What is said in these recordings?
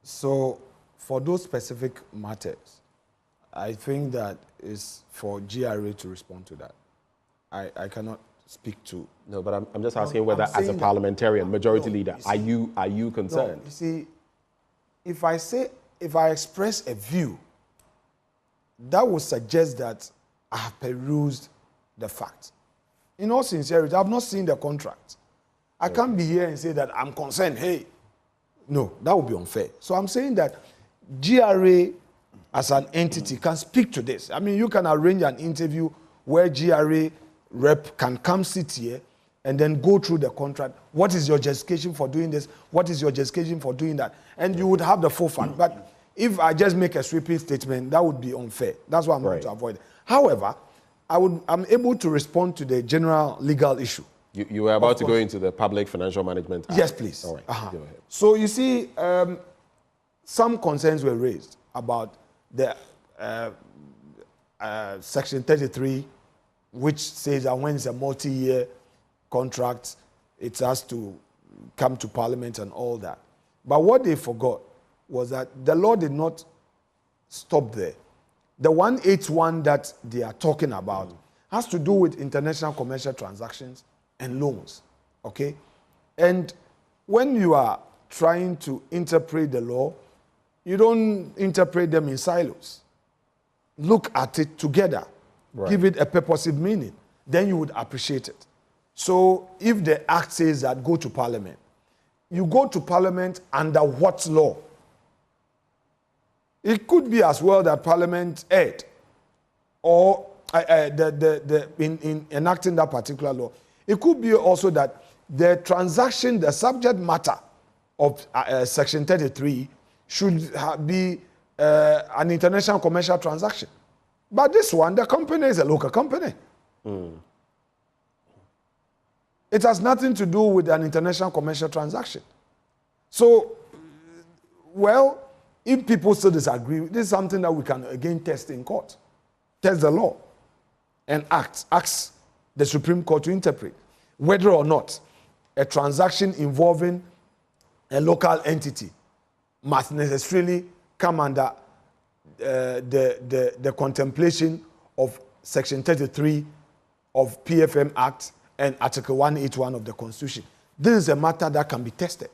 So, for those specific matters, I think that is for GRA to respond to that. I cannot speak to. No, but I'm just asking whether, as a parliamentarian, majority leader, are you concerned? No, you see, if I express a view, that would suggest that I have perused the facts. In all sincerity, I've not seen the contract. I can't be here and say that I'm concerned. Hey, no, that would be unfair. So I'm saying that GRA as an entity can speak to this. I mean, you can arrange an interview where GRA rep can come sit here and then go through the contract. What is your justification for doing this? What is your justification for doing that? And you would have the full fact. But if I just make a sweeping statement, that would be unfair. That's why I'm going to avoid it. However, I'm able to respond to the general legal issue. You were about to go into the Public Financial Management Act. Yes, please. All right. Go ahead. So you see, some concerns were raised about the Section 33, which says that when it's a multi-year contract, it has to come to Parliament and all that. But what they forgot was that the law did not stop there. The 181 that they are talking about has to do with international commercial transactions and loans, okay? And when you are trying to interpret the law, you don't interpret them in silos. Look at it together. Give it a purposive meaning. Then you would appreciate it. So if the act says that go to Parliament, you go to Parliament under what law? It could be as well that Parliament erred or in enacting that particular law. It could be also that the transaction, the subject matter of Section 33 should be an international commercial transaction. But this one, the company is a local company. It has nothing to do with an international commercial transaction. So, well, if people still disagree, this is something that we can again test in court. Test the law and ask the Supreme Court to interpret whether or not a transaction involving a local entity must necessarily come under the contemplation of Section 33 of PFM Act and Article 181 of the Constitution. This is a matter that can be tested.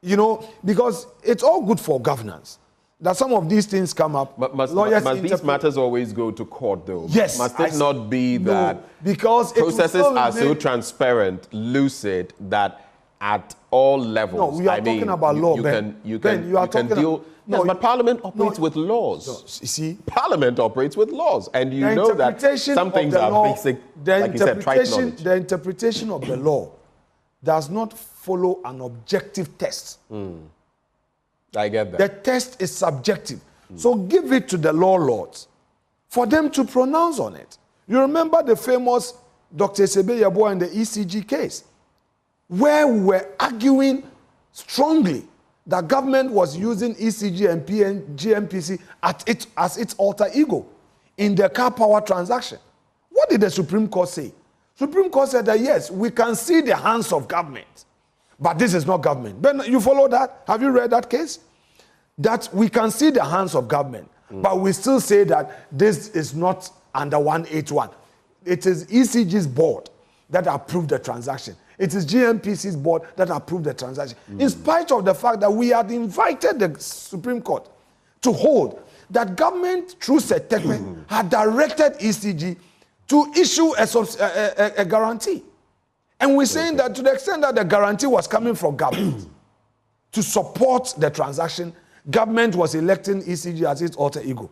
You know, because it's all good for governance. That some of these things come up. But must these matters always go to court, though? Yes. Must it not be that because processes are so transparent, lucid, that at all levels, no, we are talking about law, you can deal. Yes, but Parliament operates with laws. No, you see, Parliament operates with laws, and you know that some things are basic, like you said, trite knowledge. The interpretation of the law does not follow an objective test. I get that. The test is subjective. So give it to the law lords for them to pronounce on it. You remember the famous Dr. Sebe Yeboah and the ECG case, where we were arguing strongly that government was using ECG and GMPC as its alter ego in the car power transaction. What did the Supreme Court say? Supreme Court said that yes, we can see the hands of government, but this is not government. Ben, you follow that? Have you read that case? That we can see the hands of government, but we still say that this is not under 181. It is ECG's board that approved the transaction. It is GMPC's board that approved the transaction. In spite of the fact that we had invited the Supreme Court to hold that government, through Setekme, had directed ECG to issue a guarantee. And we're saying that to the extent that the guarantee was coming from government to support the transaction, government was electing ECG as its alter ego.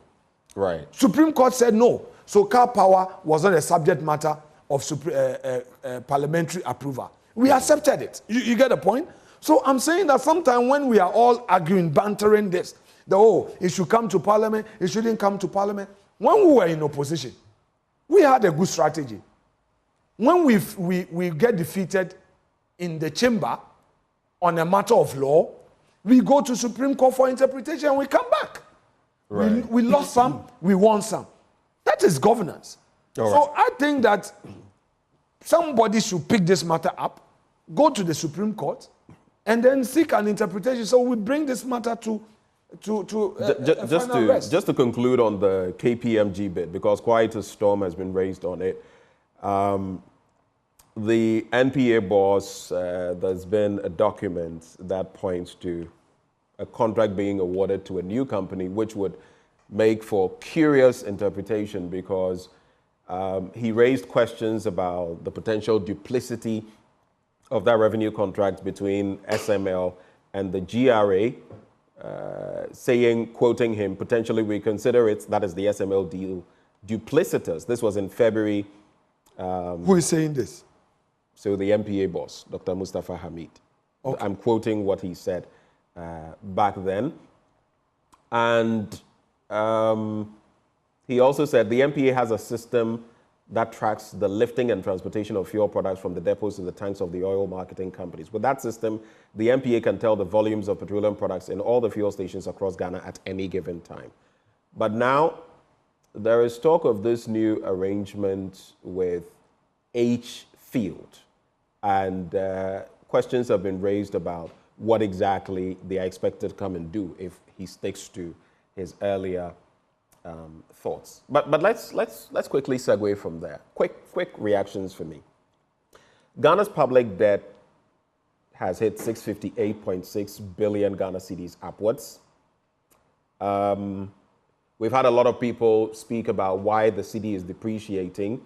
Right. Supreme Court said no. So car power was not a subject matter of parliamentary approval. We accepted it. You get the point? So I'm saying that sometimes when we are all arguing, bantering this, it should come to Parliament, it shouldn't come to Parliament. When we were in opposition, we had a good strategy. When we get defeated in the chamber on a matter of law, we go to Supreme Court for interpretation and we come back. Right. We lost some, we won some. That is governance. So I think that somebody should pick this matter up, go to the Supreme Court, and then seek an interpretation. So we bring this matter to just to conclude on the KPMG bit, because quite a storm has been raised on it. The NPA boss, there's been a document that points to a contract being awarded to a new company, which would make for curious interpretation, because he raised questions about the potential duplicity of that revenue contract between SML and the GRA, saying, quoting him, potentially we consider it, that is the SML deal, duplicitous. This was in February. Who is saying this? So the NPA boss, Dr. Mustafa Hamid. Okay. I'm quoting what he said back then. And he also said the NPA has a system that tracks the lifting and transportation of fuel products from the depots to the tanks of the oil marketing companies. With that system, the NPA can tell the volumes of petroleum products in all the fuel stations across Ghana at any given time. But now, there is talk of this new arrangement with H Field, and questions have been raised about what exactly they are expected to come and do if he sticks to his earlier thoughts. But let's quickly segue from there. Quick reactions for me. Ghana's public debt has hit 658.6 billion Ghana cedis upwards. We've had a lot of people speak about why the cedi is depreciating.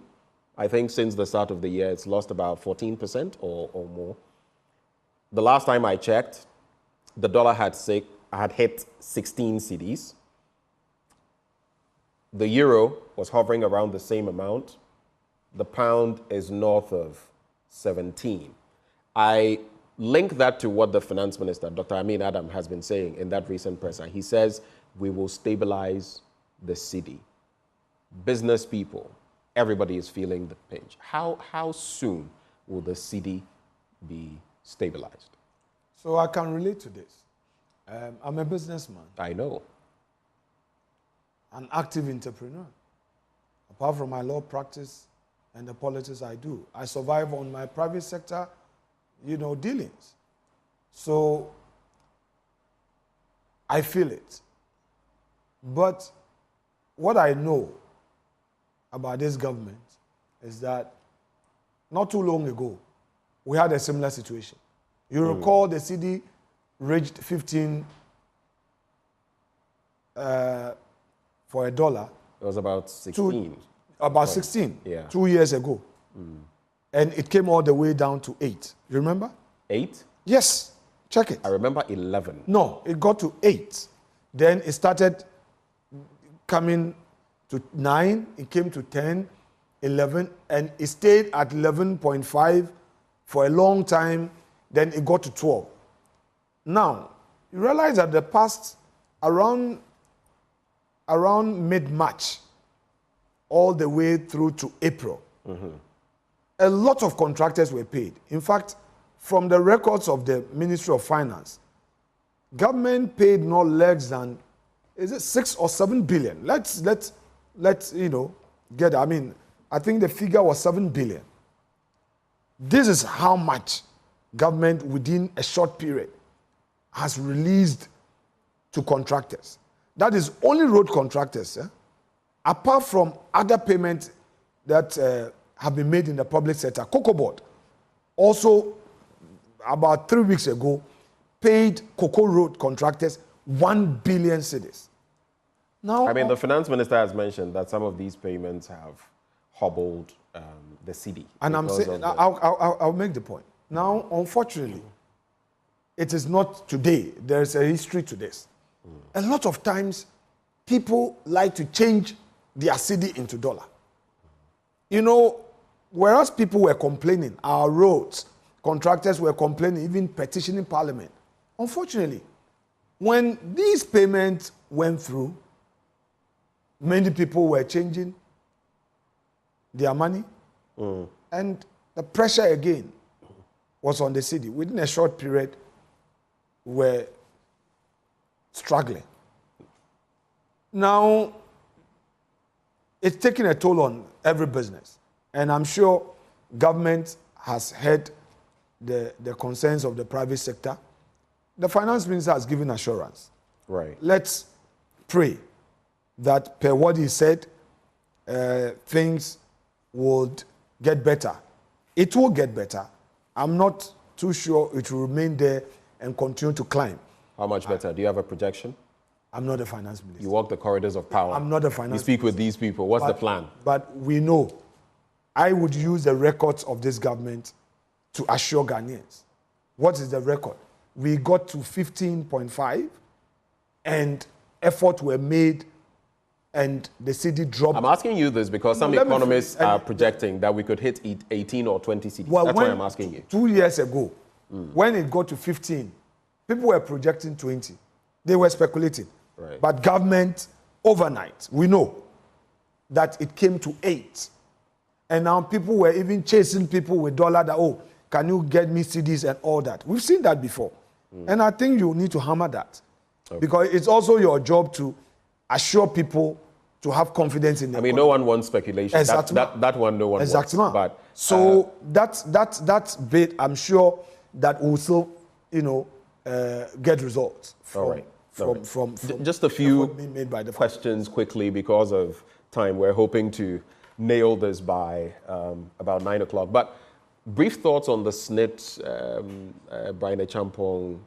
I think since the start of the year, it's lost about 14% or more. The last time I checked, the dollar had hit 16 cedis. The euro was hovering around the same amount. The pound is north of 17. I link that to what the finance minister, Dr. Amin Adam, has been saying in that recent presser. He says, we will stabilize the cedi. Business people, everybody is feeling the pinch. How soon will the cedi be stabilized? So I can relate to this. I'm a businessman. I know. An active entrepreneur. Apart from my law practice and the politics I do, I survive on my private sector, dealings. So I feel it. But what I know about this government is that not too long ago, we had a similar situation. You recall the cedi reached 15 for $1. It was about 16. About 16, yeah. 2 years ago. And it came all the way down to 8. You remember? 8? Yes. Check it. I remember 11. No, it got to 8. Then it started coming to 9. It came to 10, 11, and it stayed at 11.5 for a long time. Then it got to 12. Now, you realize that the past around mid-March, all the way through to April, a lot of contractors were paid. In fact, from the records of the Ministry of Finance, government paid no less than, is it 6 or 7 billion? Let's get it. I mean, I think the figure was 7 billion. This is how much government within a short period has released to contractors. That is only road contractors, apart from other payments that have been made in the public sector. Cocoa Board also, about 3 weeks ago, paid cocoa road contractors 1 billion cedis. Now, I mean, the finance minister has mentioned that some of these payments have hobbled the cedi. And I'm saying, I'll make the point. Now, unfortunately, it is not today. There's a history to this. A lot of times, people like to change their cedi into dollar. Whereas people were complaining, our roads, contractors were complaining, even petitioning Parliament. Unfortunately, when these payments went through, many people were changing their money, and the pressure again was on the cedi. Within a short period, we were struggling. Now, it's taking a toll on every business. And I'm sure government has heard the concerns of the private sector. The finance minister has given assurance. Right. Let's pray that per what he said, things would get better. It will get better. I'm not too sure it will remain there and continue to climb. How much better? Do you have a projection? I'm not a finance minister. You walk the corridors of power. I'm not a finance minister. You speak with these people. What's the plan? But we know I would use the records of this government to assure Ghanaians. What is the record? We got to 15.5 and efforts were made and the city dropped. I'm asking you this because some economists are projecting that we could hit 18 or 20 cities. Well, that's why I'm asking you. 2 years ago, when it got to 15, people were projecting 20. They were speculating. Right. But government, overnight, we know that it came to 8. And now people were even chasing people with dollar that, oh, can you get me CDs and all that? We've seen that before. And I think you need to hammer that. Okay. Because it's also your job to assure people to have confidence in the economy. No one wants speculation. Exactly. That one no one exactly. wants. But, so that bit, I'm sure that will still, get results from, from just a few questions quickly because of time. We're hoping to nail this by about 9 o'clock. But brief thoughts on the SNIT, Brian Champong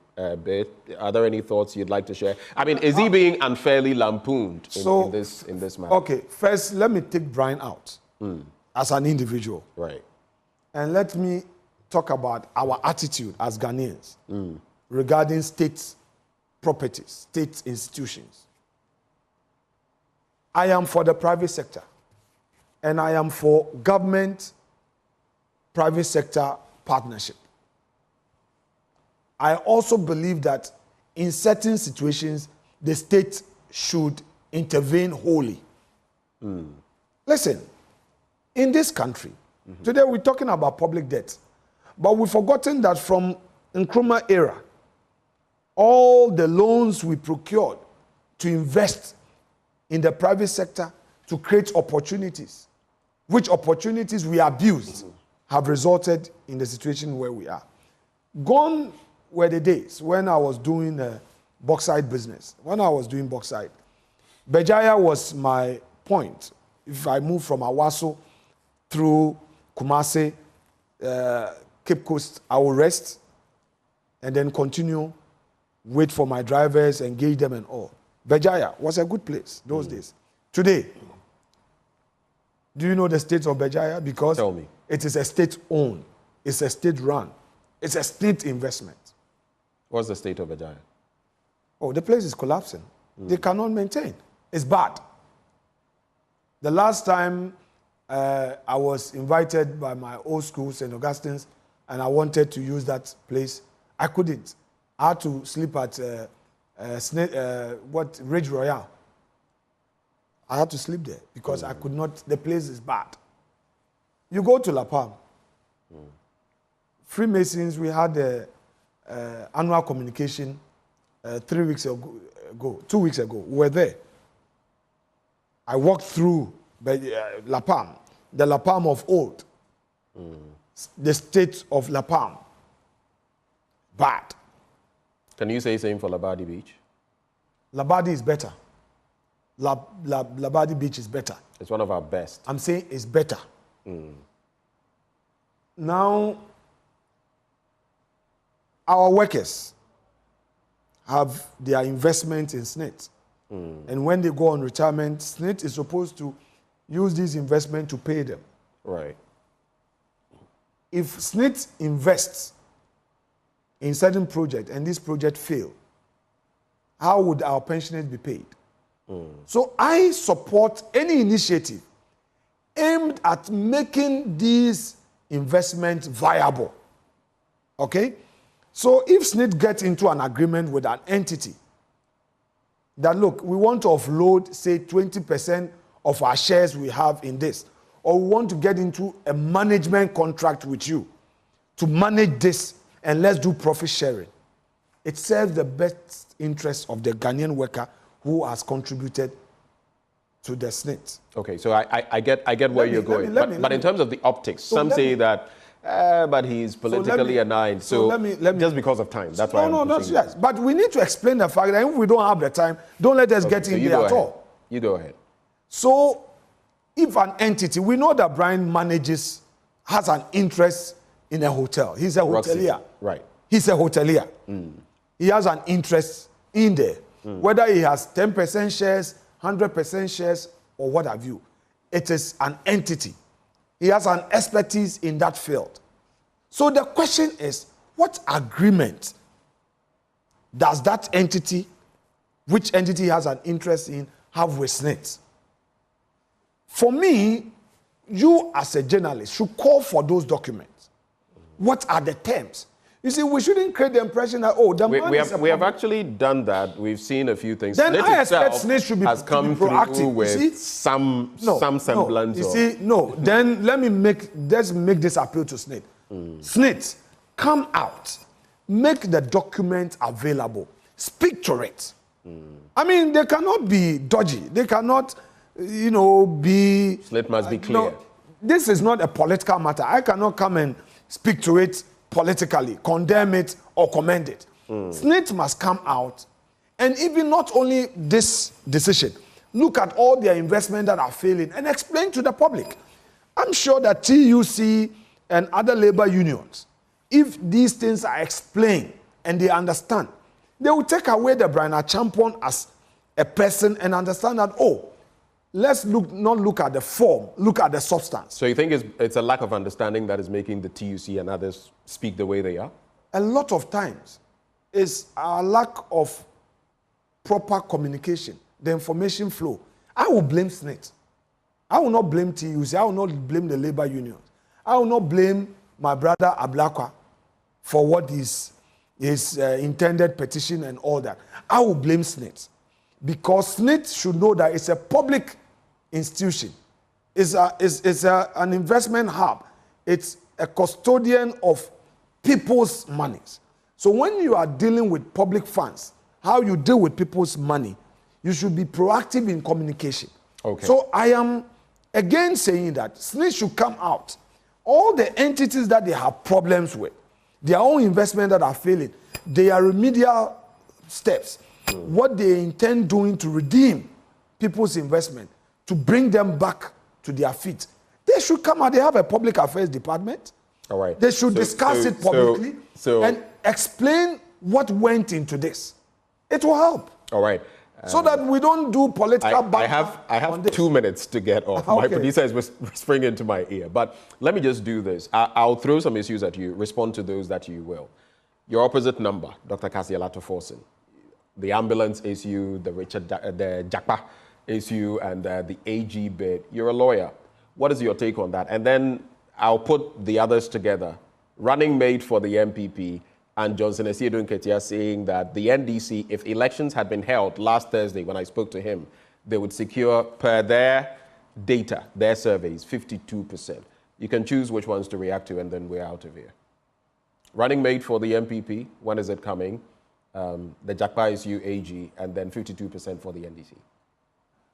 bit. Are there any thoughts you'd like to share? I mean, is he being unfairly lampooned in this matter? Okay, first, let me take Brian out as an individual. Right. And let me talk about our attitude as Ghanaians regarding state properties, state institutions. I am for the private sector, and I am for government-private sector partnership. I also believe that in certain situations, the state should intervene wholly. Listen, in this country, today we're talking about public debt, but we've forgotten that from Nkrumah era, all the loans we procured to invest in the private sector to create opportunities, which opportunities we abused, have resulted in the situation where we are. Gone were the days when I was doing bauxite business. When I was doing bauxite, Bejaya was my point. If I move from Awaso through Kumasi, Cape Coast, I will rest and then continue, wait for my drivers, engage them and all. Bejaya was a good place those days. Today, do you know the state of Bejaya? Because tell me. It is a state-owned, it's a state-run, it's a state investment. What's the state of Bejaya? Oh, the place is collapsing. They cannot maintain. It's bad. The last time I was invited by my old school, St. Augustine's, and I wanted to use that place, I couldn't. I had to sleep at Ridge Royale. I had to sleep there because I could not, the place is bad. You go to La Palme. Freemasons, we had the annual communication 2 weeks ago. We were there. I walked through La Palme, the La Palme of old, the state of La Palme. Bad. Can you say same for Labadi Beach? Labadi is better. Labadi Beach is better. It's one of our best. I'm saying it's better. Now, our workers have their investment in SNIT. And when they go on retirement, SNIT is supposed to use this investment to pay them. Right. If SNIT invests in certain project and this project fail, how would our pensioners be paid? So I support any initiative aimed at making these investments viable. Okay? So if SNIT gets into an agreement with an entity that, look, we want to offload, say, 20% of our shares we have in this, or we want to get into a management contract with you to manage this, and let's do profit sharing. It serves the best interest of the Ghanaian worker who has contributed to the SNIT. Okay, so I get where you're going. But in terms of the optics, some say that But he's politically aligned. So let me just because of time. That's why. No, that's yes. But we need to explain the fact that if we don't have the time, don't let us get in there at all. You go ahead. So, if an entity, we know that Brian has an interest in a hotel. He's a hotelier. Right. He's a hotelier. He has an interest in there. Whether he has 10% shares, 100% shares, or what have you. It is an entity. He has an expertise in that field. So the question is, what agreement does that entity, which entity has an interest in, have with SSNIT? For me, you as a journalist should call for those documents. What are the terms? You see, we shouldn't create the impression that, we have actually done that. We've seen a few things. Then I expect SSNIT should be, has come to be proactive. Through with some semblance. Then let's make this appeal to SSNIT. SSNIT, come out, make the document available, speak to it. I mean, they cannot be dodgy. They cannot, be. SSNIT must be clear. This is not a political matter. I cannot come and speak to it politically, condemn it or commend it. SSNIT must come out and even not only this decision, look at all their investments that are failing and explain to the public. I'm sure that TUC and other labor unions, if these things are explained and they understand, they will take away the Brian Acheampong as a person and understand that, let's not look at the form, look at the substance. So you think it's a lack of understanding that is making the TUC and others speak the way they are? A lot of times is a lack of proper communication, the information flow. I will blame SSNIT. I will not blame TUC. I will not blame the labor unions. I will not blame my brother Ablakwa for what his intended petition and all that. I will blame SSNIT. Because SSNIT should know that it's a public institution. It's an investment hub. It's a custodian of people's monies. So when you are dealing with public funds, how you deal with people's money, you should be proactive in communication. Okay. So I am again saying that SSNIT should come out. All the entities that they have problems with, their own investment that are failing, their remedial steps, what they intend doing to redeem people's investment, to bring them back to their feet. They should come out. They have a public affairs department. All right. They should discuss it publicly and explain what went into this. It will help. All right. So that we don't do political I have 2 minutes to get off. Okay. My producer is whispering into my ear. But let me just do this. I'll throw some issues at you. Respond to those that you will. Your opposite number, Dr. Kasialato Forson. The ambulance issue, the Jakpa issue, and the AG bid. You're a lawyer. What is your take on that? And then I'll put the others together. Running mate for the NPP and Johnson Esiedu Nketia saying that the NDC, if elections had been held last Thursday when I spoke to him, they would secure, per their data, their surveys, 52%. You can choose which ones to react to, and then we're out of here. Running mate for the NPP, when is it coming? The Jakpa is UAG, and then 52% for the NDC.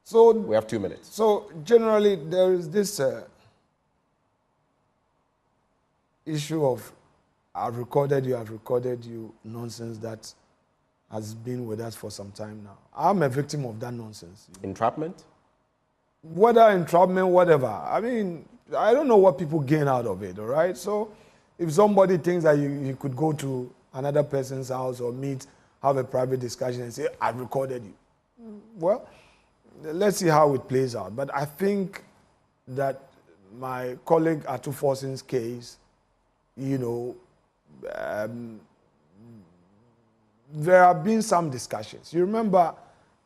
So we have 2 minutes. So generally, there is this issue of I've recorded you nonsense that has been with us for some time now. I'm a victim of that nonsense. Entrapment? Whether entrapment, whatever. I mean, I don't know what people gain out of it, all right? So if somebody thinks that you could go to another person's house or meet, have a private discussion and say, I recorded you. Well, let's see how it plays out. But I think that my colleague Atu Forson's case, there have been some discussions. You remember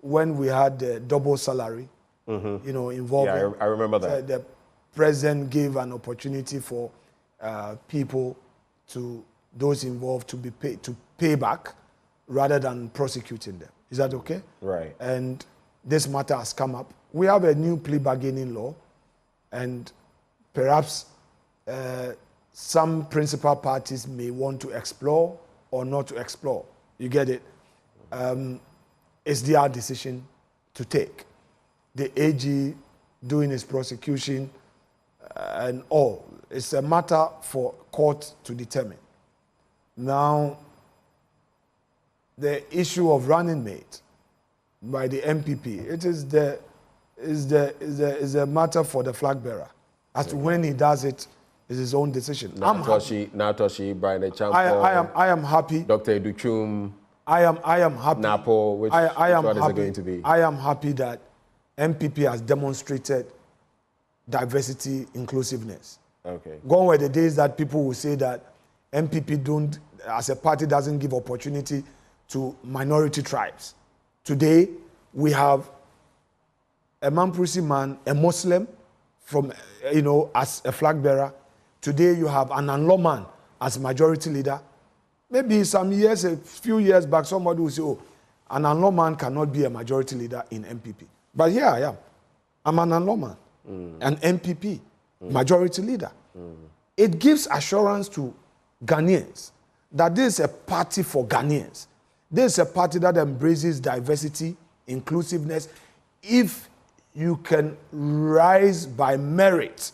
when we had the double salary, involving... Yeah, I remember that. The president gave an opportunity for people, those involved, to pay back rather than prosecuting them. Is that okay? Right. And this matter has come up. We have a new plea bargaining law, and perhaps some principal parties may want to explore or not to explore. You get it? It's their decision to take. The AG doing his prosecution and all. It's a matter for court to determine. Now, the issue of running mate by the NPP, it is a matter for the flag bearer. As to when he does it, is his own decision. Natoshi, Brian Echampo, I am happy. Dr. Educhum, I am happy. Napo, which one is it going to be? I am happy that NPP has demonstrated diversity, inclusiveness. Okay. Gone were the days that people will say that NPP don't, as a party, doesn't give opportunity to minority tribes. Today, we have a Mamprusi man, a Muslim, from, as a flag bearer. Today, you have an Anlo man as majority leader. Maybe a few years back, somebody will say, oh, an Anlo man cannot be a majority leader in NPP. But here I am. I'm an Anlo man, an NPP, majority leader. It gives assurance to Ghanaians that this is a party for Ghanaians. This is a party that embraces diversity, inclusiveness. If you can rise by merit,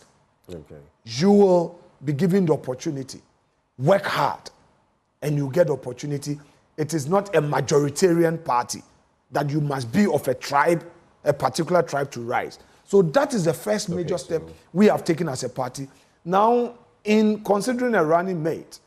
you will be given the opportunity. Work hard, and you get opportunity. It is not a majoritarian party that you must be of a tribe, a particular tribe to rise. So that is the first major step we have taken as a party. Now, in considering a running mate,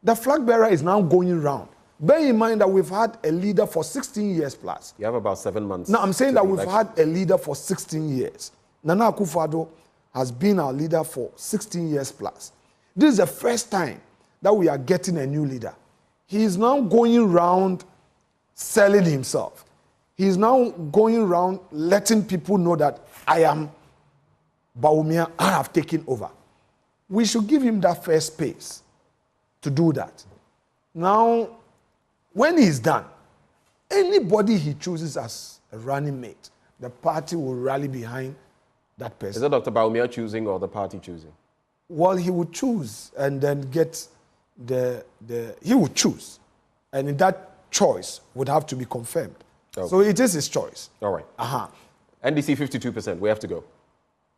the flag bearer is now going round. Bear in mind that we've had a leader for 16 years plus. You have about 7 months. No, I'm saying that we've had a leader for 16 years. Nana Akufo-Addo has been our leader for 16 years plus. This is the first time that we are getting a new leader. He is now going around selling himself. He is now going around letting people know that I am Bawumia, I have taken over. We should give him that first space to do that. Now, when he's done, anybody he chooses as a running mate, the party will rally behind that person. Is it Dr. Bawumia choosing or the party choosing? Well, he would choose and then get he would choose. And that choice would have to be confirmed. Okay. So it is his choice. All right. NDC 52%, we have to go.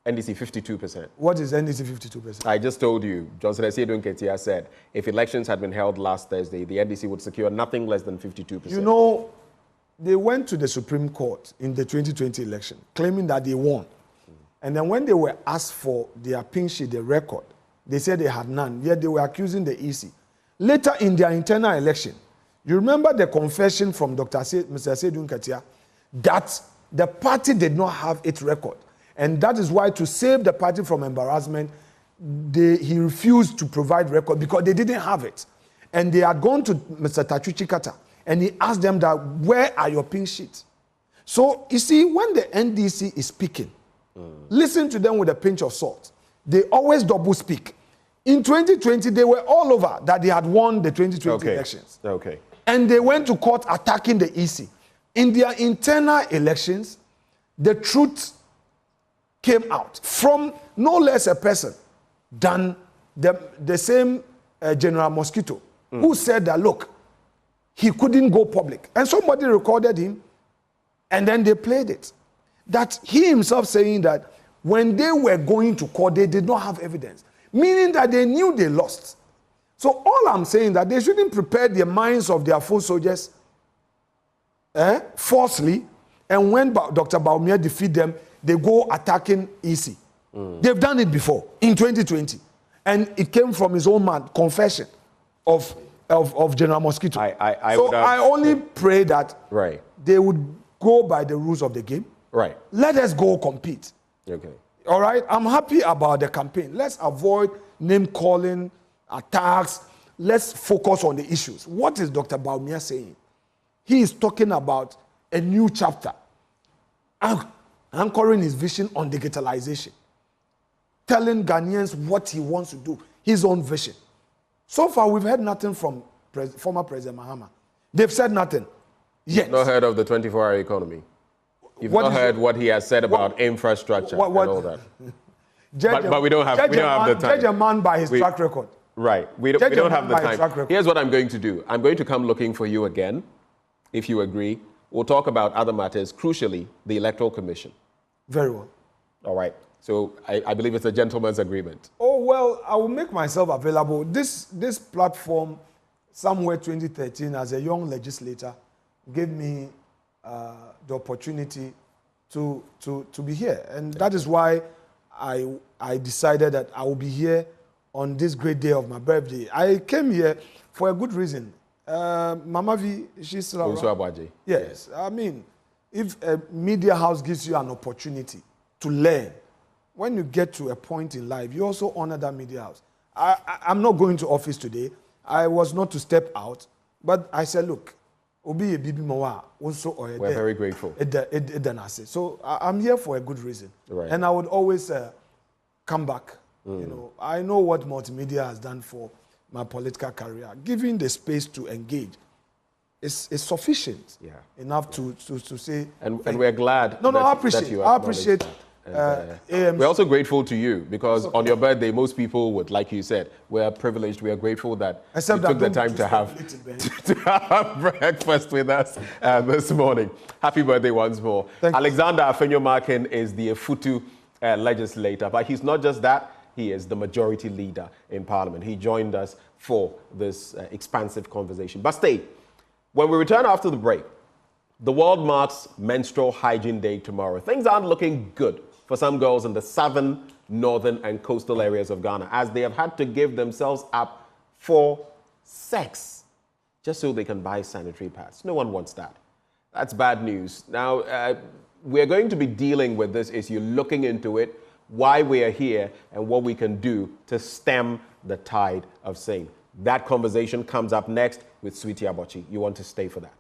NDC 52%. What is NDC 52%? I just told you, Johnson Asiedu Nketia said, if elections had been held last Thursday, the NDC would secure nothing less than 52%. You know, they went to the Supreme Court in the 2020 election, claiming that they won. And then when they were asked for their pink sheet, the record, they said they had none, yet they were accusing the EC. Later in their internal election, you remember the confession from Mr. Asiedu Nketia that the party did not have its record. And that is why, to save the party from embarrassment, he refused to provide record because they didn't have it. And they had gone to Mr. Tachuchi Kata, and he asked them that, where are your pink sheets? So, you see, when the NDC is speaking, listen to them with a pinch of salt. They always double speak. In 2020, they were all over that they had won the 2020 elections. Okay. And they went to court attacking the EC. In their internal elections, the truth came out from no less a person than the same General Mosquito, who said that, look, he couldn't go public. And somebody recorded him, and then they played it. That he himself saying that when they were going to court, they did not have evidence, meaning that they knew they lost. So all I'm saying that they shouldn't prepare the minds of their full soldiers falsely, and when Dr. Bawumia defeat them, they go attacking EC. They've done it before in 2020, and it came from his own man confession of General Mosquito. I only pray that they would go by the rules of the game. Right. Let us go compete. Okay. All right. I'm happy about the campaign. Let's avoid name calling, attacks. Let's focus on the issues. What is Dr. Bawumia saying? He is talking about a new chapter, anchoring his vision on digitalization, telling Ghanaians what he wants to do, his own vision. So far, we've heard nothing from former President Mahama. They've said nothing yet. You've not heard of the 24-hour economy. You've not heard what he has said about infrastructure and all that. But we don't have the time. Judge a man by his track record. Right. We don't have the time. Here's what I'm going to do. I'm going to come looking for you again, if you agree. We'll talk about other matters, crucially, the Electoral Commission. Very well. All right. So I believe it's a gentleman's agreement. Oh, well, I will make myself available. This platform, somewhere 2013, as a young legislator, gave me the opportunity to be here. And that is why I decided that I will be here on this great day of my birthday. I came here for a good reason. Mama V, she's around. Yes, I mean, if a media house gives you an opportunity to learn, when you get to a point in life, you also honor that media house. I'm not going to office today. I was not to step out, but I said, look, Obi Bibi Mawa also. We're very grateful. So I'm here for a good reason, right. And I would always come back. You know, I know what multimedia has done for my political career. Giving the space to engage is sufficient enough to say. And we're glad. I appreciate. We're also grateful to you because on your birthday, most people would, like you said, we're privileged. We are grateful that you took the time to have breakfast with us this morning. Happy birthday once more. Alexander Afenyo-Markin is the Efutu legislator, but he's not just that. He is the majority leader in Parliament. He joined us for this expansive conversation. But stay. When we return after the break, the world marks Menstrual Hygiene Day tomorrow. Things aren't looking good for some girls in the southern, northern, and coastal areas of Ghana, as they have had to give themselves up for sex just so they can buy sanitary pads. No one wants that. That's bad news. Now, we're going to be dealing with this issue, looking into it, why we are here, and what we can do to stem the tide of sin. That conversation comes up next with Sweetie Abochi. You want to stay for that.